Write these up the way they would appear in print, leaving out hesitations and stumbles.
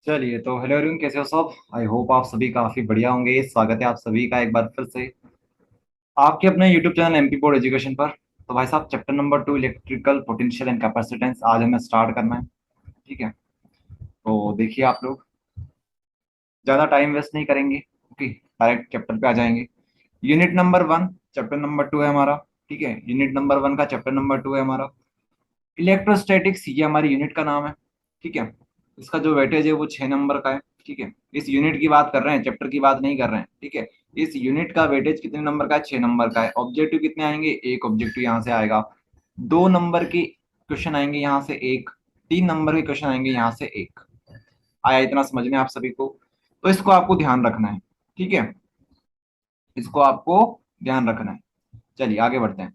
चलिए तो hello everyone, कैसे हो सब। आई होप आप सभी काफी बढ़िया होंगे। स्वागत है आप सभी का एक बार फिर से आपके अपने YouTube channel MP board education पर। तो भाई साहब, chapter number 2 electrical potential and capacitance आज हमें स्टार्ट करना है। ठीक है, तो देखिए आप लोग, ज्यादा टाइम वेस्ट नहीं करेंगे। ओके, डायरेक्ट चैप्टर पे आ जाएंगे। यूनिट नंबर 1 चैप्टर नंबर 2 है हमारा। ठीक है, यूनिट नंबर 1 का चैप्टर नंबर 2 है हमारा इलेक्ट्रोस्टैटिक्स, ये हमारी यूनिट का नाम है। ठीक है, इसका जो वेटेज है वो 6 नंबर का है। ठीक है, इस यूनिट की बात कर रहे हैं, चैप्टर की बात नहीं कर रहे हैं। ठीक है, इस यूनिट का वेटेज कितने नंबर का है? 6 नंबर का है। ऑब्जेक्टिव कितने आएंगे? एक ऑब्जेक्टिव यहाँ से आएगा। 2 नंबर के क्वेश्चन आएंगे यहाँ से एक। 3 नंबर के क्वेश्चन आएंगे यहाँ से एक। आया इतना समझ में आप सभी को? तो इसको आपको ध्यान रखना है। ठीक है, इसको आपको ध्यान रखना है। चलिए आगे बढ़ते हैं।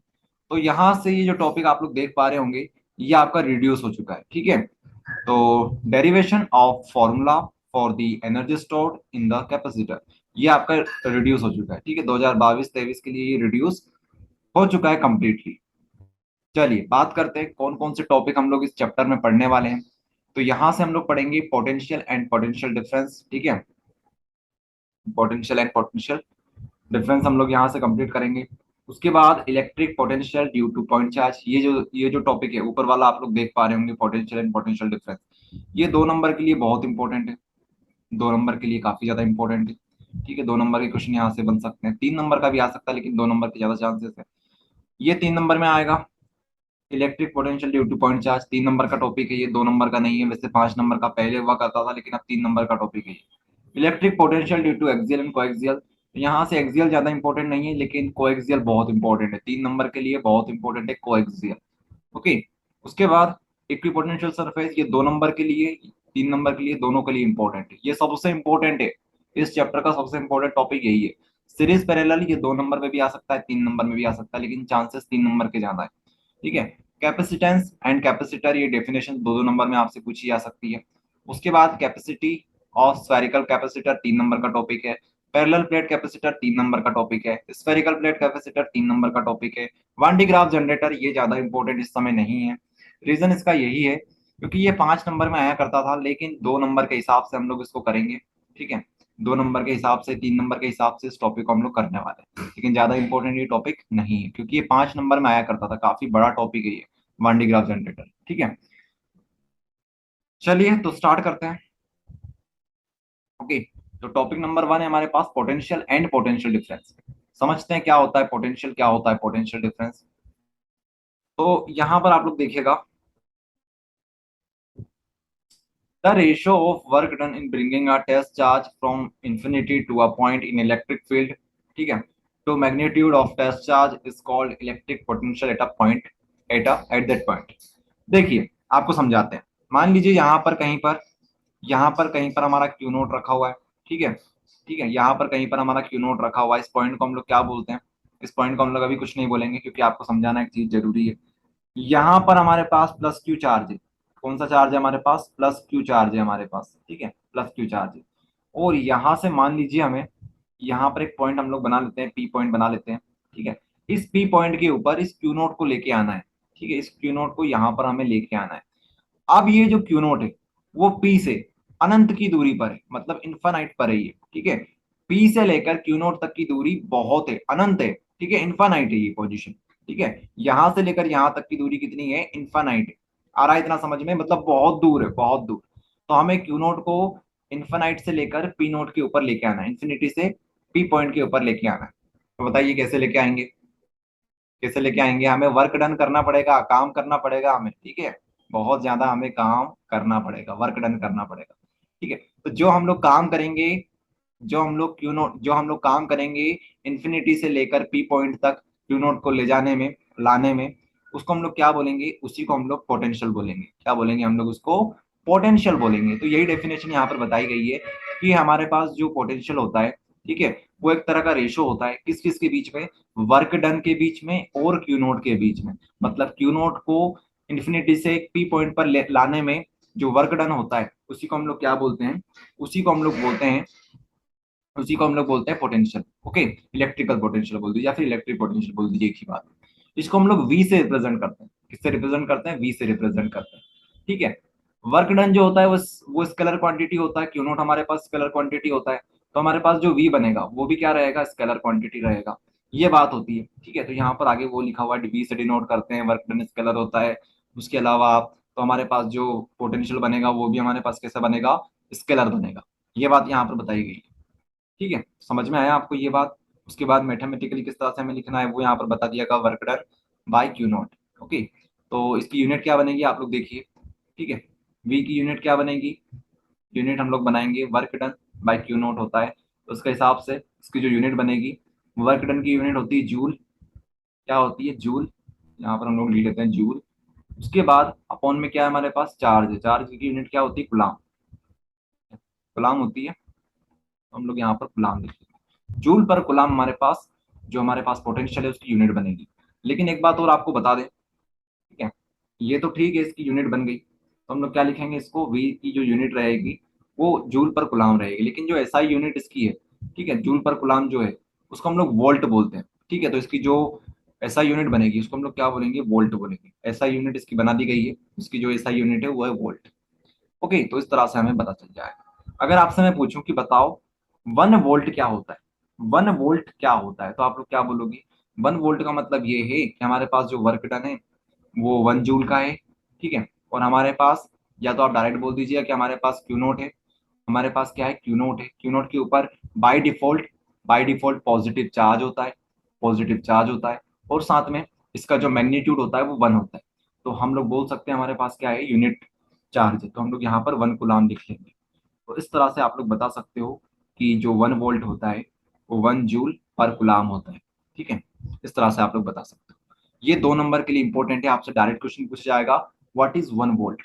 तो यहाँ से ये जो टॉपिक आप लोग देख पा रहे होंगे, ये आपका रिड्यूस हो चुका है। ठीक है, तो derivation of formula for the energy stored in the capacitor, ये आपका रिड्यूस हो चुका है। ठीक है, 2022-23 के लिए ये रिड्यूस हो चुका है कंप्लीटली। चलिए बात करते हैं कौन कौन से टॉपिक हम लोग इस चैप्टर में पढ़ने वाले हैं। तो यहाँ से हम लोग पढ़ेंगे पोटेंशियल एंड पोटेंशियल डिफरेंस। ठीक है, पोटेंशियल एंड पोटेंशियल डिफरेंस हम लोग यहाँ से कंप्लीट करेंगे। उसके बाद electric potential due two point charge, ये जो टॉपिक है ऊपर वाला आप लोग देख पा रहे होंगे, पोटेंशियल एंड पोटेंशियल डिफरेंस, ये 2 नंबर के लिए बहुत इंपॉर्टेंट है। 2 नंबर के लिए काफी ज्यादा इंपॉर्टेंट है। ठीक है, 2 नंबर के क्वेश्चन यहाँ से बन सकते हैं, 3 नंबर का भी आ सकता है, लेकिन 2 नंबर के ज्यादा चांसेस है। ये 3 नंबर में आएगा। Electric potential due two point charge 3 number का टॉपिक है, ये 2 नंबर का नहीं है। वैसे 5 नंबर का पहले हुआ करता था, लेकिन अब 3 नंबर का टॉपिक है। Electric potential due to axial and coaxial, यहाँ से एक्सियल ज्यादा इंपॉर्टेंट नहीं है, लेकिन कोएक्सियल बहुत इंपॉर्टेंट है। 3 नंबर के लिए बहुत इंपॉर्टेंट है कोएक्सियल। ओके, उसके बाद इक्विपोटेंशियल सरफेस, ये 2 नंबर के लिए, 3 नंबर के लिए, दोनों के लिए इंपॉर्टेंट है। ये सबसे इंपॉर्टेंट है, इस चैप्टर का सबसे इंपॉर्टेंट टॉपिक यही है। सीरीज पैरेलल, ये 2 नंबर में भी आ सकता है, 3 नंबर में भी आ सकता है, लेकिन चांसेस 3 नंबर के ज्यादा है। ठीक है, कैपेसिटेंस एंड कैपेसिटर, ये डेफिनेशन 2-2 नंबर में आपसे पूछी जा सकती है। उसके बाद capacity of spherical capacitor 3 number का टॉपिक है। पैरेलल प्लेट कैपेसिटर 3 नंबर का टॉपिक है। स्फेरिकल प्लेट कैपेसिटर 3 नंबर का टॉपिक है। वन डी ग्राफ जनरेटर, ये ज्यादा इंपॉर्टेंट इस समय नहीं है। रीजन इसका यही है क्योंकि ये 5 नंबर में आया करता था, लेकिन 2 नंबर के हिसाब से हम लोग इसको करेंगे। ठीक है, 2 नंबर के हिसाब से, 3 नंबर के हिसाब से इस टॉपिक को हम लोग करने वाले हैं, लेकिन ज्यादा इंपॉर्टेंट ये टॉपिक नहीं है क्योंकि ये 5 नंबर में आया करता था। काफी बड़ा टॉपिक है ये, वन डी ग्राफ जनरेटर। ठीक है, चलिए तो स्टार्ट करते हैं। ओके, तो टॉपिक नंबर 1 है हमारे पास पोटेंशियल एंड पोटेंशियल डिफरेंस। समझते हैं क्या होता है पोटेंशियल, क्या होता है पोटेंशियल डिफरेंस। तो यहां पर आप लोग देखिएगा, the ratio of work done in bringing a test charge from infinity to a point in electric field, ठीक है, to magnitude of test charge is called electric potential at a point, at that point। देखिए आपको समझाते हैं। मान लीजिए यहाँ पर कहीं पर हमारा क्यू नोट रखा हुआ है। ठीक है, ठीक है, यहाँ पर कहीं पर हमारा क्यू नोट रखा हुआ है। इस पॉइंट को हम लोग क्या बोलते हैं? इस पॉइंट को हम लोग अभी कुछ नहीं बोलेंगे क्योंकि आपको समझाना एक चीज जरूरी है। यहाँ पर हमारे पास प्लस क्यू चार्ज है। कौन सा चार्ज है हमारे पास? प्लस क्यू चार्ज है हमारे पास। ठीक है, प्लस क्यू चार्ज है। और यहाँ से मान लीजिए हमें यहाँ पर एक पॉइंट हम लोग बना लेते हैं, पी पॉइंट बना लेते हैं। ठीक है, इस पी पॉइंट के ऊपर इस क्यू नोट को लेके आना है। ठीक है, इस क्यू नोट को यहाँ पर हमें लेके आना है। अब ये जो क्यू नोट है वो पी से अनंत की दूरी पर है, मतलब इन्फानाइट पर है ये। ठीक है, पी से लेकर क्यू नोट तक की दूरी बहुत है, अनंत है। ठीक है, इन्फानाइट है ये पोजीशन। ठीक है, यहां से लेकर यहां तक की दूरी कितनी है? इन्फानाइट है। आ रहा है इतना समझ में? मतलब बहुत दूर है, बहुत दूर। तो हमें क्यू नोट को इन्फानाइट से लेकर पी नोट के ऊपर लेके आना है, इन्फिनिटी से पी पॉइंट के ऊपर लेके आना है। तो बताइए कैसे लेके आएंगे? कैसे लेके आएंगे? हमें वर्क डन करना पड़ेगा, काम करना पड़ेगा हमें। ठीक है, बहुत ज्यादा हमें काम करना पड़ेगा, वर्क डन करना पड़ेगा। ठीक है, तो जो हम लोग काम करेंगे, जो हम लोग काम करेंगे इन्फिनिटी से लेकर पी पॉइंट तक क्यू नोट को ले जाने में, लाने में, उसको हम लोग क्या बोलेंगे? उसी को हम लोग पोटेंशियल बोलेंगे। क्या बोलेंगे हम लोग? उसको पोटेंशियल बोलेंगे। तो यही डेफिनेशन यहाँ पर बताई गई है कि हमारे पास जो पोटेंशियल होता है, ठीक है, वो एक तरह का रेशो होता है किस किस के बीच में? वर्क डन के बीच में और क्यू नोट के बीच में। मतलब क्यू नोट को इन्फिनिटी से पी पॉइंट पर लाने में जो वर्क डन होता है, उसी को हम लोग क्या बोलते हैं? उसी को हम लोग बोलते हैं, उसी को हम लोग बोलते हैं पोटेंशियल। ओके, इलेक्ट्रिकल पोटेंशियल बोल दीजिए या फिर इलेक्ट्रिक पोटेंशियल बोल दीजिए, एक ही बात है। इसको हम लोग वी से रिप्रेजेंट करते हैं। किससे रिप्रेजेंट करते हैं? वी से रिप्रेजेंट करते हैं। ठीक है, वर्क डन जो होता है वो स्केलर क्वांटिटी होता है, क्यू नोट हमारे पास स्केलर क्वांटिटी होता है। तो हमारे पास जो वी बनेगा वो भी क्या रहेगा, स्केलर क्वांटिटी रहेगा। ये बात होती है, ठीक है। तो यहाँ पर आगे वो लिखा हुआ है, वी से डिनोट करते हैं, वर्क डन स्केलर होता है। उसके अलावा तो हमारे पास जो पोटेंशियल बनेगा वो भी हमारे पास कैसे बनेगा, स्केलर बनेगा। ये बात यहाँ पर बताई गई है, ठीक है। समझ में आया आपको ये बात? उसके बाद मैथमेटिकली किस तरह से हमें लिखना है वो यहाँ पर बता दिया गया, work done by Q not. Okay, तो इसकी यूनिट क्या बनेगी आप लोग देखिए, ठीक है। वी की यूनिट क्या बनेगी, यूनिट हम लोग बनाएंगे work done by Q not होता है, तो उसके हिसाब से इसकी जो यूनिट बनेगी, वर्क डन की यूनिट होती है जूल। क्या होती है, जूल। यहाँ पर हम लोग लिख लेते हैं जूल। उसके बाद अपॉन में क्या है हमारे पास, चार्ज। चार्ज की यूनिट क्या होती है, गुलाम। गुलाम होती है, तो हम लोग यहाँ पर गुलाम लिख लेते हैं। जूल पर गुलाम हमारे पास जो हमारे पास पोटेंशियल है उसकी यूनिट बनेगी। लेकिन एक बात और आपको बता दें, ठीक है, ये तो ठीक है, इसकी यूनिट बन गई, तो हम लोग क्या लिखेंगे इसको, वी की जो यूनिट रहेगी वो जूल पर गुलाम रहेगी। लेकिन जो एसआई यूनिट इसकी है, ठीक है, जूल पर गुलाम जो है उसको हम लोग वोल्ट बोलते हैं, ठीक है। तो इसकी जो एसआई यूनिट बनेगी उसको हम लोग क्या बोलेंगे, वोल्ट बोलेंगे। एसआई यूनिट इसकी बना दी गई है, इसकी जो एसआई यूनिट है वो है वोल्ट। ओके, तो इस तरह से हमें पता चल जाएगा। अगर आपसे मैं पूछूं कि बताओ 1 वोल्ट क्या होता है, 1 वोल्ट क्या होता है, तो आप लोग क्या बोलोगे? 1 वोल्ट का मतलब ये है कि हमारे पास जो वर्क डन है वो 1 जूल का है, ठीक है। और हमारे पास, या तो आप डायरेक्ट बोल दीजिए कि हमारे पास क्यू नोट है। हमारे पास क्या है, क्यू नोट है। क्यू नोट के ऊपर बाय डिफॉल्ट पॉजिटिव चार्ज होता है, पॉजिटिव चार्ज होता है। और साथ में इसका जो मैग्नीट्यूड होता है वो 1 होता है। तो हम लोग बोल सकते हैं हमारे पास क्या है, यूनिट चार्ज है, तो हम लोग यहाँ पर 1 कूलाम लिख लेंगे। तो इस तरह से आप लोग बता सकते हो कि जो 1 वोल्ट होता है वो 1 जूल पर कूलाम होता है, ठीक है। इस तरह से आप लोग बता सकते हो। ये 2 नंबर के लिए इंपॉर्टेंट है, आपसे डायरेक्ट क्वेश्चन पूछा जाएगा, what is 1 volt,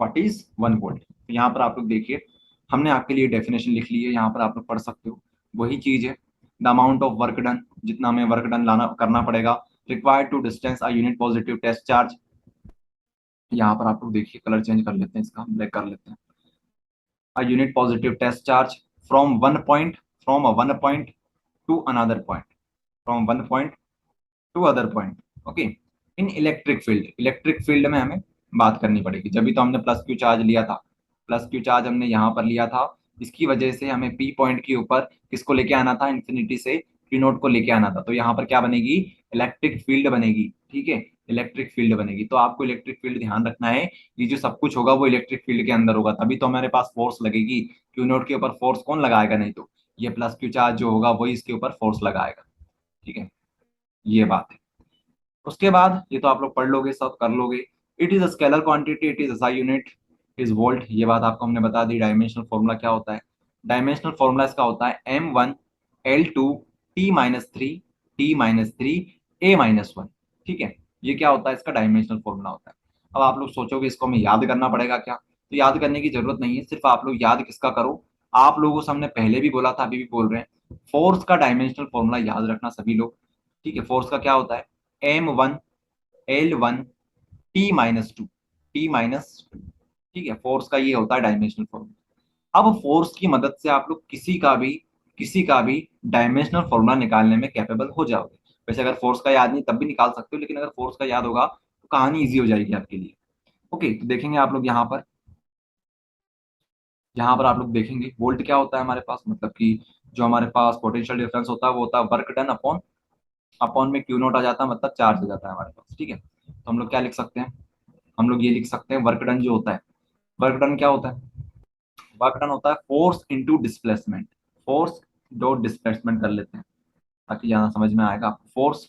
what is 1 volt. तो यहाँ पर आप लोग देखिए, हमने आपके लिए डेफिनेशन लिख ली है, यहाँ पर आप लोग पढ़ सकते हो। वही चीज है, the amount of work done, जितना हमें वर्क डन लाना करना पड़ेगा, required to distance a unit positive test charge. यहाँ पर आप लोग देखिए, कलर चेंज कर लेते हैं, इसका ब्लैक कर लेते हैं। a unit positive test charge from one point from a one point to another point, from one point to other point, okay। In electric field में हमें बात करनी पड़ेगी, जब भी तो हमने प्लस क्यू चार्ज लिया था, प्लस क्यू चार्ज हमने यहाँ पर लिया था। इसकी वजह से हमें पी पॉइंट के ऊपर किसको लेके आना था, इन्फिनिटी से क्यू नोट को लेके आना था। तो यहाँ पर क्या बनेगी, इलेक्ट्रिक फील्ड बनेगी, ठीक है। इलेक्ट्रिक फील्ड बनेगी, तो आपको इलेक्ट्रिक फील्ड ध्यान रखना है, ये जो सब कुछ होगा वो इलेक्ट्रिक फील्ड के अंदर होगा, तभी तो हमारे पास फोर्स लगेगी। क्यू नोट के ऊपर फोर्स कौन लगाएगा, नहीं तो ये प्लस क्यू चार्ज जो होगा वही इसके ऊपर फोर्स लगाएगा, ठीक है। ये बात है। उसके बाद ये तो आप लोग पढ़ लोगे, सब कर लोगे। It is a scalar quantity, it is SI unit is volt, ये बात आपको हमने बता दी। डायमेंशनल फॉर्मूला क्या होता है, डायमेंशनल फॉर्मूला इसका होता है M1 L2 T-3 A-1, ठीक है। ये क्या होता है, इसका डायमेंशनल फॉर्मूला होता है। अब आप लोग सोचोगे इसको हमें याद करना पड़ेगा क्या, तो याद करने की जरूरत नहीं है, सिर्फ आप लोग याद किसका करो, आप लोगों से हमने पहले भी बोला था, अभी भी बोल रहे हैं, फोर्स का डायमेंशनल फॉर्मूला याद रखना सभी लोग, ठीक है। फोर्स का क्या होता है, M1L1 T-2, T-2, ठीक है। फोर्स का ये होता है डायमेंशनल फॉर्मूला। अब फोर्स की मदद से आप लोग किसी का भी डायमेंशनल फॉर्मूला निकालने में कैपेबल हो जाओगे। वैसे अगर फोर्स का याद नहीं तब भी निकाल सकते हो, लेकिन अगर फोर्स का याद होगा तो कहानी ईजी हो जाएगी आपके लिए। ओके, तो देखेंगे आप लोग यहाँ पर आप लोग देखेंगे वोल्ट क्या होता है हमारे पास, मतलब कि जो हमारे पास पोटेंशियल डिफरेंस होता है वो होता है वर्क डन अपॉन, अपॉन में क्यू नोट आ जाता है, मतलब चार्ज हो जाता है हमारे पास, ठीक है। तो हम लोग क्या लिख सकते हैं, हम लोग ये लिख सकते हैं, वर्क डन जो होता है, वर्क डन क्या होता है, वर्क डन होता है force into displacement. Force dot displacement कर लेते हैं ताकि ज्यादा समझ में आएगा आपको, फोर्स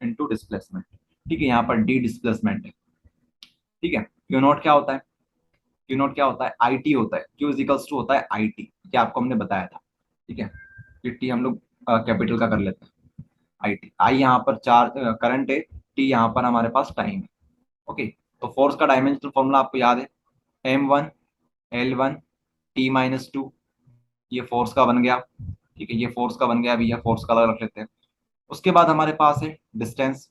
इंटू डिस्प्लेसमेंट, ठीक है। यहाँ पर डी डिस्प्लेसमेंट है, ठीक है। क्यू नोट क्या होता है, क्यू नोट क्या होता है, आई टी होता है, क्यू इजिकल्स टू होता है आई टी, क्या आपको हमने बताया था, ठीक है। ये टी हम लोग कैपिटल का कर लेते हैं, आई टी। आई यहाँ पर चार्ज करंट है, टी यहाँ पर हमारे पास टाइम है, ओके। तो फोर्स का डायमेंशनल फॉर्मूला आपको याद है, M1L1 T-2, ये फोर्स का बन गया, ठीक है। ये फोर्स का बन गया, अभी यह फोर्स का रख लेते हैं। उसके बाद हमारे पास है डिस्टेंस।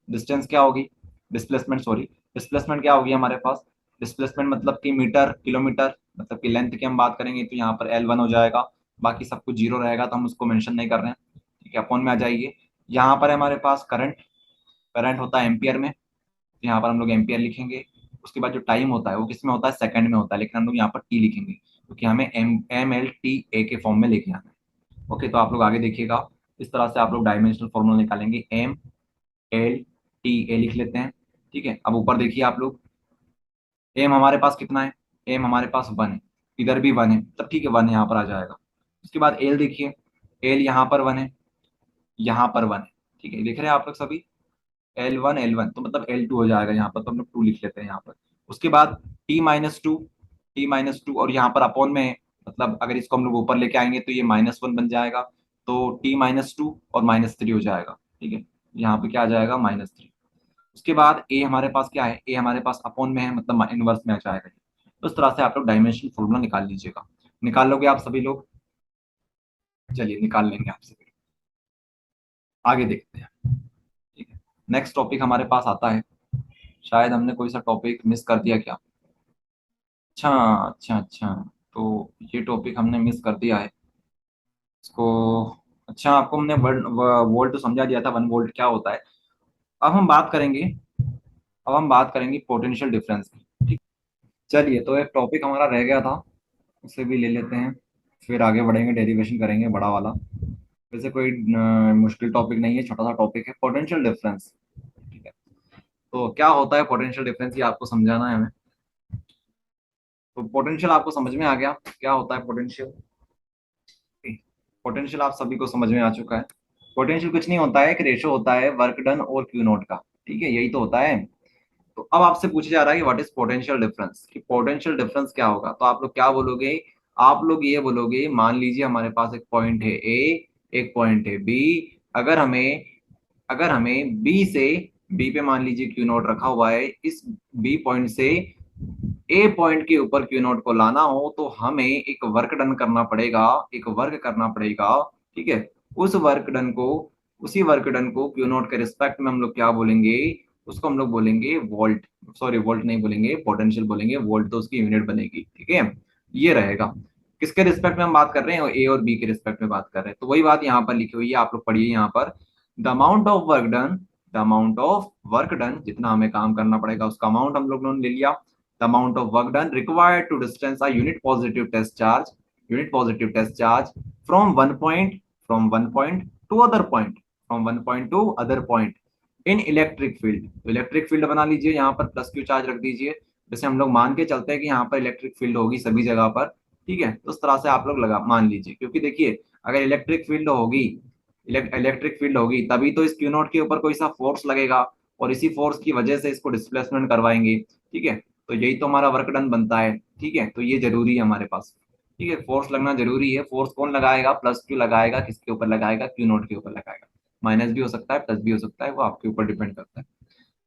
डिस्टेंस क्या होगी, डिस्प्लेसमेंट, सॉरी, डिस्प्लेसमेंट क्या होगी हमारे पास, डिस्प्लेसमेंट मतलब कि मीटर किलोमीटर, मतलब कि लेंथ की हम बात करेंगे तो यहाँ पर L1 हो जाएगा, बाकी सब कुछ जीरो रहेगा तो हम उसको मेंशन नहीं कर रहे हैं, ठीक है। अपॉन में आ जाइए, यहाँ पर है हमारे पास करंट, करंट होता है एम्पियर में, तो यहाँ पर हम लोग एम्पियर लिखेंगे। उसके बाद जो टाइम होता है वो किस में होता है, सेकंड में होता है, लेकिन हम लोग यहाँ पर टी लिखेंगे क्योंकि हमें MLTA के फॉर्म में लेके आना है। ओके, तो आप लोग आगे देखिएगा, इस तरह से आप लोग डायमेंशनल फॉर्मूला निकालेंगे। MLTA लिख लेते हैं। ठीक है, अब ऊपर देखिए आप लोग, एम हमारे पास कितना है, एम हमारे पास 1 है, इधर भी 1 है, तब ठीक है 1 यहाँ पर आ जाएगा। उसके बाद एल देखिए, एल यहाँ पर 1 है, यहाँ पर 1 है। ठीक है, लिख रहे हैं आप लोग सभी, L1 तो मतलब L2 हो जाएगा यहाँ पर, तो हम लोग 2 लिख लेते हैं यहाँ पर। उसके बाद T-2, T-2 और यहाँ पर अपॉन में है, मतलब अगर इसको हम लोग ऊपर लेके आएंगे तो ये -1 बन जाएगा, तो T-2 और -3 हो जाएगा। ठीक है, यहाँ पे क्या आ जाएगा, -3। उसके बाद ए हमारे पास क्या है, ए हमारे पास अपॉन में है, मतलब इनवर्स में आ जाएगा। तो इस तरह से आप लोग डायमेंशन फॉर्मूला निकाल लीजिएगा। निकाल लोगे आप सभी लोग? चलिए निकाल लेंगे आप सभी। आगे देखते हैं। ठीक है, नेक्स्ट टॉपिक हमारे पास आता है, शायद हमने कोई सा टॉपिक मिस कर दिया क्या? अच्छा, अच्छा अच्छा, तो ये टॉपिक हमने मिस कर दिया है इसको। अच्छा, आपको हमने वोल्ट तो समझा दिया था, 1 वोल्ट क्या होता है। अब हम बात करेंगे, अब हम बात करेंगे पोटेंशियल डिफरेंस की। ठीक, चलिए, तो एक टॉपिक हमारा रह गया था, उसे भी ले लेते हैं, फिर आगे बढ़ेंगे, डेरिवेशन करेंगे बड़ा वाला। वैसे कोई मुश्किल टॉपिक नहीं है, छोटा सा टॉपिक है, पोटेंशियल डिफरेंस। ठीक है, तो क्या होता है पोटेंशियल डिफरेंस, ये आपको समझाना है हमें। तो पोटेंशियल आपको समझ में आ गया, क्या होता है पोटेंशियल? पोटेंशियल आप सभी को समझ में आ चुका है। पोटेंशियल कुछ नहीं होता है, एक रेशो होता है वर्क डन और क्यू नोट का। ठीक है, यही तो होता है। तो अब आपसे पूछा जा रहा है कि व्हाट इज पोटेंशियल डिफरेंस, कि पोटेंशियल डिफरेंस क्या होगा, तो आप लोग क्या बोलोगे? आप लोग ये बोलोगे, मान लीजिए हमारे पास एक पॉइंट है ए, एक पॉइंट है बी। अगर हमें अगर हमें बी से, बी पे मान लीजिए क्यू नोट रखा हुआ है, इस बी पॉइंट से ए पॉइंट के ऊपर क्यू नोट को लाना हो तो हमें एक वर्क डन करना पड़ेगा, एक वर्क करना पड़ेगा। ठीक है, उस वर्क डन को, उसी वर्क डन को क्यू नोट के रिस्पेक्ट में हम लोग क्या बोलेंगे, उसको हम लोग बोलेंगे वोल्ट। सॉरी, वोल्ट नहीं बोलेंगे, पोटेंशियल बोलेंगे, वोल्ट तो उसकी यूनिट बनेगी। ठीक है, ये रहेगा। किसके रिस्पेक्ट में हम बात कर रहे हैं, ए और बी के रिस्पेक्ट में बात कर रहे हैं, तो वही बात यहाँ पर लिखी हुई है, आप लोग पढ़िए यहाँ पर। The amount of work done, the amount of work done, जितना हमें काम करना पड़ेगा उसका अमाउंट हम लोग ने ले लिया। The amount of work done required to distance a unit positive test charge from one point to other point, from one point to other point in electric field। तो इलेक्ट्रिक फील्ड बना लीजिए, यहाँ पर प्लस क्यू चार्ज रख दीजिए, जैसे हम लोग मान के चलते हैं कि यहाँ पर इलेक्ट्रिक फील्ड होगी सभी जगह पर। ठीक है, तो उस तरह से आप लोग लगा मान लीजिए, क्योंकि देखिए अगर इलेक्ट्रिक फील्ड होगी तभी तो इस क्यू नोट के ऊपर कोई सा फोर्स लगेगा, और इसी फोर्स की वजह से इसको डिस्प्लेसमेंट करवाएंगे। ठीक है, तो यही तो हमारा वर्क डन बनता है। ठीक है, तो ये जरूरी है हमारे पास। ठीक है, फोर्स लगना जरूरी है। फोर्स कौन लगाएगा, प्लस क्यू लगाएगा, किसके ऊपर लगाएगा, क्यू नोट के ऊपर लगाएगा। माइनस भी हो सकता है, प्लस भी हो सकता है, वो आपके ऊपर डिपेंड करता है।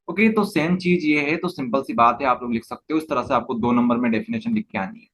ओके, तो सेम चीज ये है, तो सिंपल सी बात है, आप लोग लिख सकते हो इस तरह से, आपको 2 नंबर में डेफिनेशन लिख के आनी है।